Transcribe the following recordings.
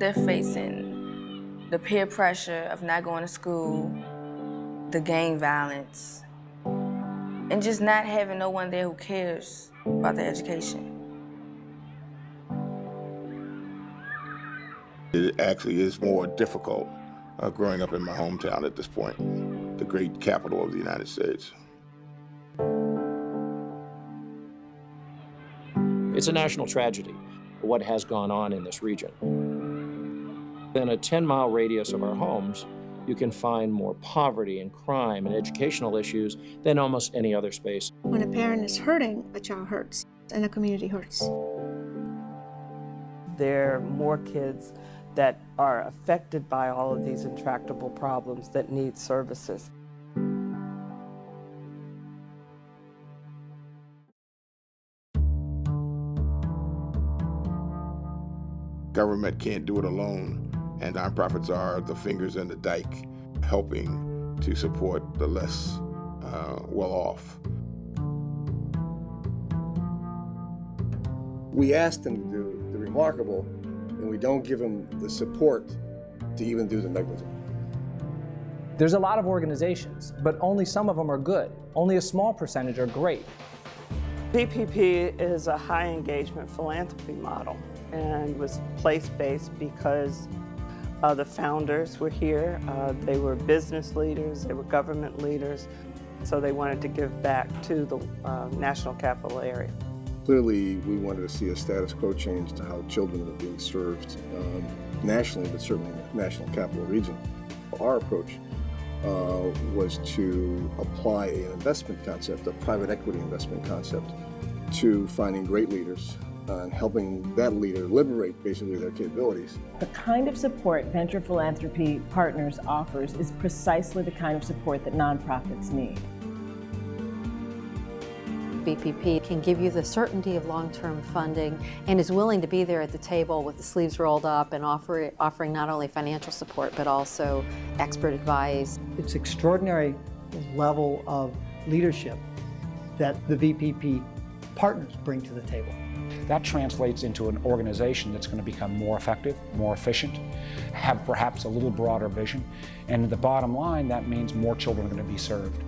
They're facing the peer pressure of not going to school, the gang violence, and just not having no one there who cares about their education. It actually is more difficult growing up in my hometown at this point, the great capital of the United States. It's a national tragedy, what has gone on in this region. In a 10-mile radius of our homes, you can find more poverty and crime and educational issues than almost any other space. When a parent is hurting, a child hurts, and the community hurts. There are more kids that are affected by all of these intractable problems that need services. Government can't do it alone, and nonprofits are the fingers in the dike, helping to support the less well-off. We ask them to do the remarkable, and we don't give them the support to even do the negligible. There's a lot of organizations, but only some of them are good. Only a small percentage are great. VPP is a high engagement philanthropy model and was place-based because the founders were here. They were business leaders, they were government leaders, so they wanted to give back to the national capital area. Clearly, we wanted to see a status quo change to how children are being served nationally, but certainly in the national capital region. Our approach was to apply an investment concept, a private equity investment concept, to finding great leaders and helping that leader liberate basically their capabilities. The kind of support Venture Philanthropy Partners offers is precisely the kind of support that nonprofits need. VPP can give you the certainty of long-term funding and is willing to be there at the table with the sleeves rolled up and offering not only financial support but also expert advice. It's extraordinary level of leadership that the VPP partners bring to the table. That translates into an organization that's going to become more effective, more efficient, have perhaps a little broader vision, and the bottom line, that means more children are going to be served.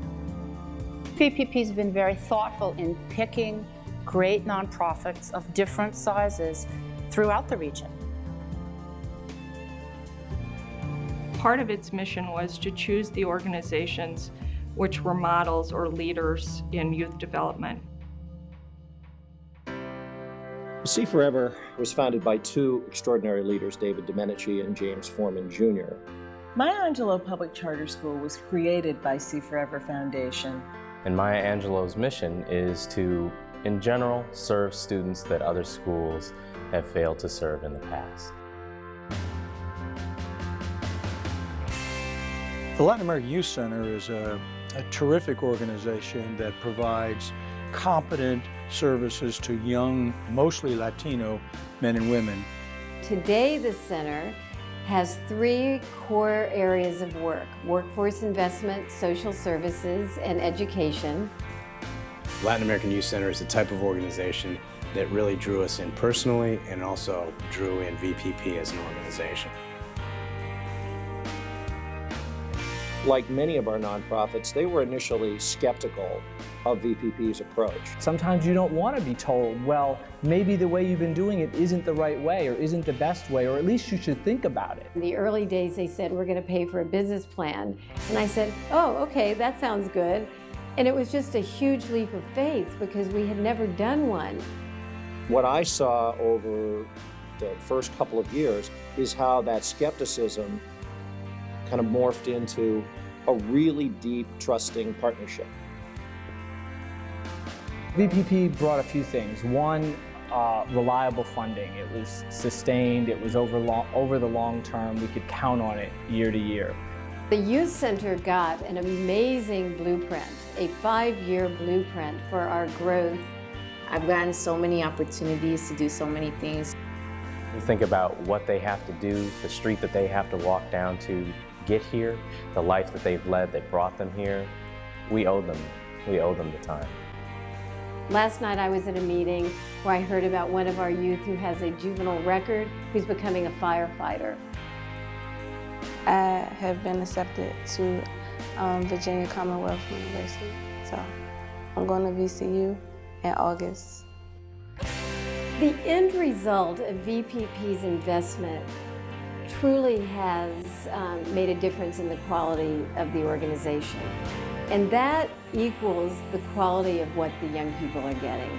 VPP has been very thoughtful in picking great nonprofits of different sizes throughout the region. Part of its mission was to choose the organizations which were models or leaders in youth development. See Forever was founded by two extraordinary leaders, David Domenici and James Foreman Jr. Maya Angelou Public Charter School was created by See Forever Foundation. And Maya Angelou's mission is to, in general, serve students that other schools have failed to serve in the past. The Latin American Youth Center is a terrific organization that provides competent services to young, mostly Latino men and women. Today, the center has three core areas of work: workforce investment, social services, and education. Latin American Youth Center is the type of organization that really drew us in personally and also drew in VPP as an organization. Like many of our nonprofits, they were initially skeptical of VPP's approach. Sometimes you don't want to be told, well, maybe the way you've been doing it isn't the right way or isn't the best way, or at least you should think about it. In the early days, they said, we're going to pay for a business plan. And I said, oh, okay, that sounds good. And it was just a huge leap of faith because we had never done one. What I saw over the first couple of years is how that skepticism kind of morphed into a really deep, trusting partnership. VPP brought a few things. One, reliable funding. It was sustained, it was over the long term. We could count on it year to year. The Youth Center got an amazing blueprint, a 5-year blueprint for our growth. I've gotten so many opportunities to do so many things. You think about what they have to do, the street that they have to walk down to get here, the life that they've led that brought them here. We owe them the time. Last night I was at a meeting where I heard about one of our youth who has a juvenile record who's becoming a firefighter. I have been accepted to Virginia Commonwealth University, so I'm going to VCU in August. The end result of VPP's investment truly has made a difference in the quality of the organization. And that equals the quality of what the young people are getting.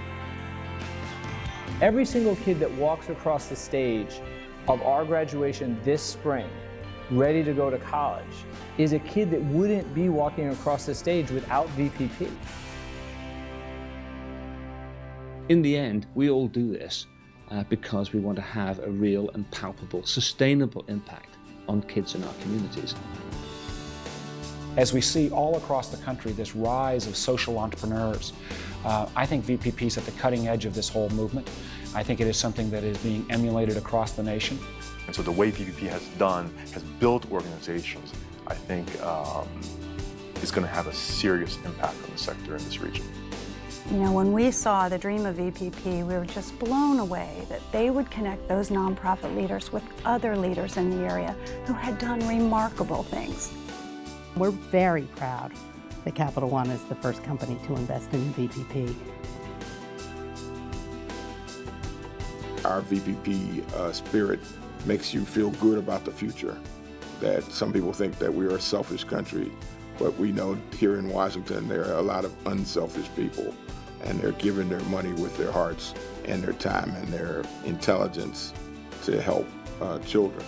Every single kid that walks across the stage of our graduation this spring, ready to go to college, is a kid that wouldn't be walking across the stage without VPP. In the end, we all do this because we want to have a real and palpable, sustainable impact on kids in our communities. As we see all across the country this rise of social entrepreneurs, I think VPP is at the cutting edge of this whole movement. I think it is something that is being emulated across the nation. And so the way VPP has built organizations, I think is going to have a serious impact on the sector in this region. You know, when we saw the dream of VPP, we were just blown away that they would connect those nonprofit leaders with other leaders in the area who had done remarkable things. We're very proud that Capital One is the first company to invest in VPP. Our VPP spirit makes you feel good about the future. That some people think that we are a selfish country, but we know here in Washington there are a lot of unselfish people, and they're giving their money with their hearts and their time and their intelligence to help children.